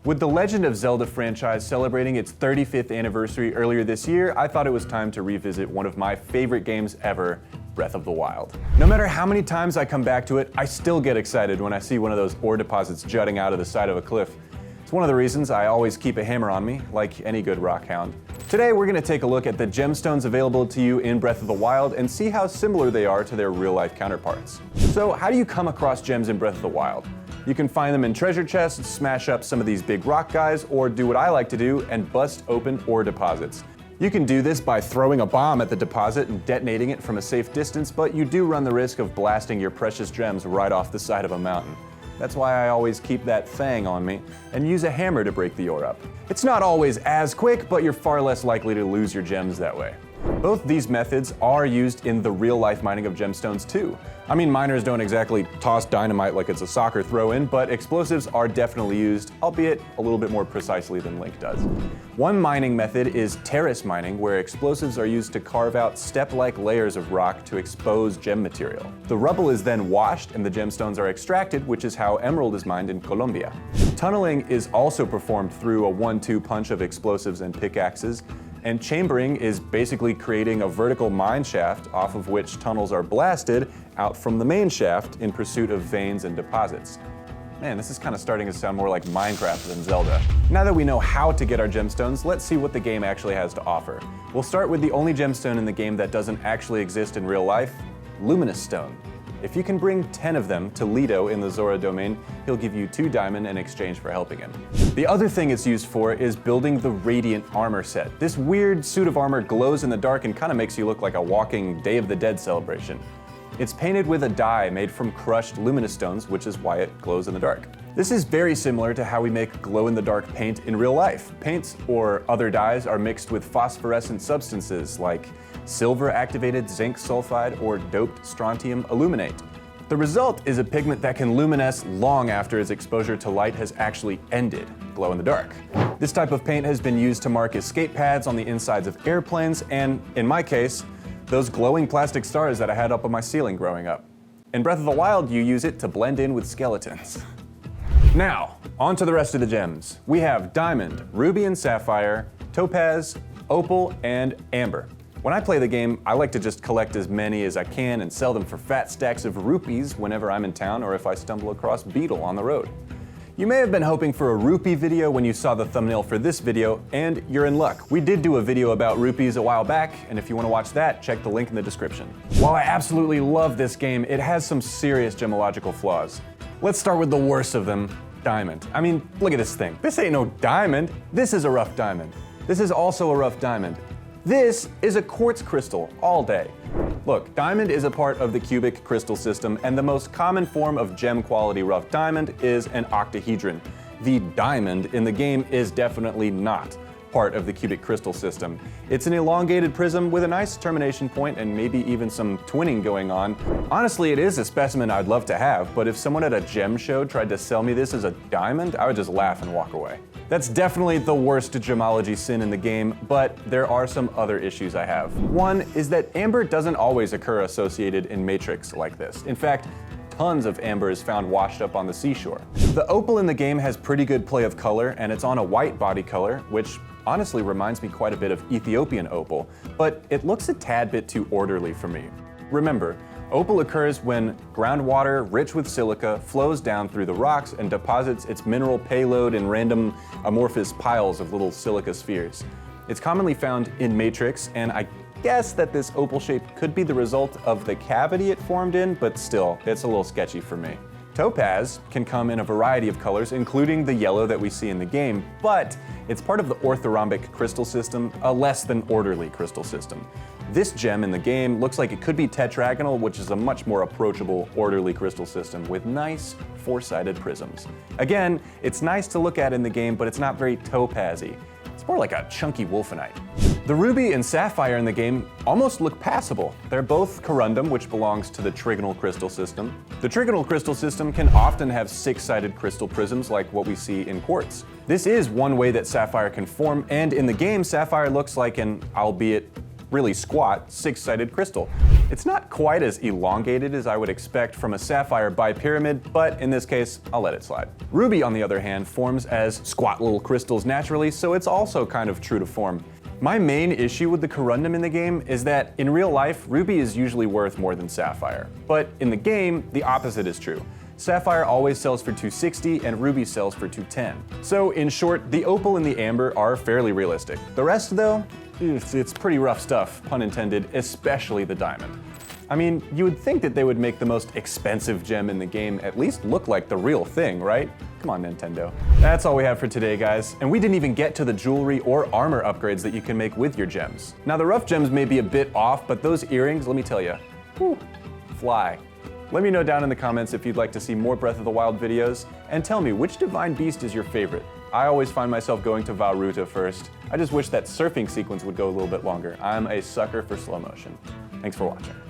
With the Legend of Zelda franchise celebrating its 35th anniversary earlier this year, I thought it was time to revisit one of my favorite games ever, Breath of the Wild. No matter how many times I come back to it, I still get excited when I see one of those ore deposits jutting out of the side of a cliff. It's one of the reasons I always keep a hammer on me, like any good rock hound. Today we're going to take a look at the gemstones available to you in Breath of the Wild and see how similar they are to their real-life counterparts. So how do you come across gems in Breath of the Wild? You can find them in treasure chests, smash up some of these big rock guys, or do what I like to do and bust open ore deposits. You can do this by throwing a bomb at the deposit and detonating it from a safe distance, but you do run the risk of blasting your precious gems right off the side of a mountain. That's why I always keep that fang on me and use a hammer to break the ore up. It's not always as quick, but you're far less likely to lose your gems that way. Both these methods are used in the real-life mining of gemstones too. I mean, miners don't exactly toss dynamite like it's a soccer throw-in, but explosives are definitely used, albeit a little bit more precisely than Link does. One mining method is terrace mining, where explosives are used to carve out step-like layers of rock to expose gem material. The rubble is then washed and the gemstones are extracted, which is how emerald is mined in Colombia. Tunneling is also performed through a 1-2 punch of explosives and pickaxes. And chambering is basically creating a vertical mine shaft off of which tunnels are blasted out from the main shaft in pursuit of veins and deposits. Man, this is kind of starting to sound more like Minecraft than Zelda. Now that we know how to get our gemstones, let's see what the game actually has to offer. We'll start with the only gemstone in the game that doesn't actually exist in real life, Luminous Stone. If you can bring 10 of them to Lido in the Zora domain, he'll give you 2 diamond in exchange for helping him. The other thing it's used for is building the Radiant armor set. This weird suit of armor glows in the dark and kind of makes you look like a walking Day of the Dead celebration. It's painted with a dye made from crushed luminous stones, which is why it glows in the dark. This is very similar to how we make glow-in-the-dark paint in real life. Paints or other dyes are mixed with phosphorescent substances like silver-activated zinc sulfide or doped strontium aluminate. The result is a pigment that can luminesce long after its exposure to light has actually ended, glow in the dark. This type of paint has been used to mark escape paths on the insides of airplanes and, in my case, those glowing plastic stars that I had up on my ceiling growing up. In Breath of the Wild, you use it to blend in with skeletons. Now, on to the rest of the gems. We have diamond, ruby and sapphire, topaz, opal, and amber. When I play the game, I like to just collect as many as I can and sell them for fat stacks of rupees whenever I'm in town or if I stumble across beetle on the road. You may have been hoping for a rupee video when you saw the thumbnail for this video, and you're in luck. We did do a video about rupees a while back, and if you want to watch that, check the link in the description. While I absolutely love this game, it has some serious gemmological flaws. Let's start with the worst of them, diamond. I mean, look at this thing. This ain't no diamond. This is a rough diamond. This is also a rough diamond. This is a quartz crystal all day. Look, diamond is a part of the cubic crystal system, and the most common form of gem quality rough diamond is an octahedron. The diamond in the game is definitely not part of the cubic crystal system. It's an elongated prism with a nice termination point and maybe even some twinning going on. Honestly, it is a specimen I'd love to have, but if someone at a gem show tried to sell me this as a diamond, I would just laugh and walk away. That's definitely the worst gemology sin in the game, but there are some other issues I have. One is that amber doesn't always occur associated in matrix like this. In fact, tons of amber is found washed up on the seashore. The opal in the game has pretty good play of color, and it's on a white body color, which honestly reminds me quite a bit of Ethiopian opal, but it looks a tad bit too orderly for me. Remember, opal occurs when groundwater rich with silica flows down through the rocks and deposits its mineral payload in random amorphous piles of little silica spheres. It's commonly found in matrix, and I guess that this opal shape could be the result of the cavity it formed in, but still, it's a little sketchy for me. Topaz can come in a variety of colors, including the yellow that we see in the game, but it's part of the orthorhombic crystal system, a less than orderly crystal system. This gem in the game looks like it could be tetragonal, which is a much more approachable, orderly crystal system with nice, four-sided prisms. Again, it's nice to look at in the game, but it's not very topazy. It's more like a chunky wolfenite. The ruby and sapphire in the game almost look passable. They're both corundum, which belongs to the trigonal crystal system. The trigonal crystal system can often have six-sided crystal prisms like what we see in quartz. This is one way that sapphire can form, and in the game, sapphire looks like an, albeit really squat, six-sided crystal. It's not quite as elongated as I would expect from a sapphire bipyramid, but in this case, I'll let it slide. Ruby, on the other hand, forms as squat little crystals naturally, so it's also kind of true to form. My main issue with the corundum in the game is that in real life, Ruby is usually worth more than Sapphire. But in the game, the opposite is true. Sapphire always sells for $260 and Ruby sells for $210. So in short, the opal and the amber are fairly realistic. The rest though, it's pretty rough stuff, pun intended, especially the diamond. I mean, you would think that they would make the most expensive gem in the game at least look like the real thing, right? Come on, Nintendo. That's all we have for today, guys. And we didn't even get to the jewelry or armor upgrades that you can make with your gems. Now, the rough gems may be a bit off, but those earrings, let me tell you, whew, fly. Let me know down in the comments if you'd like to see more Breath of the Wild videos, and tell me which divine beast is your favorite. I always find myself going to Vauruta first. I just wish that surfing sequence would go a little bit longer. I'm a sucker for slow motion. Thanks for watching.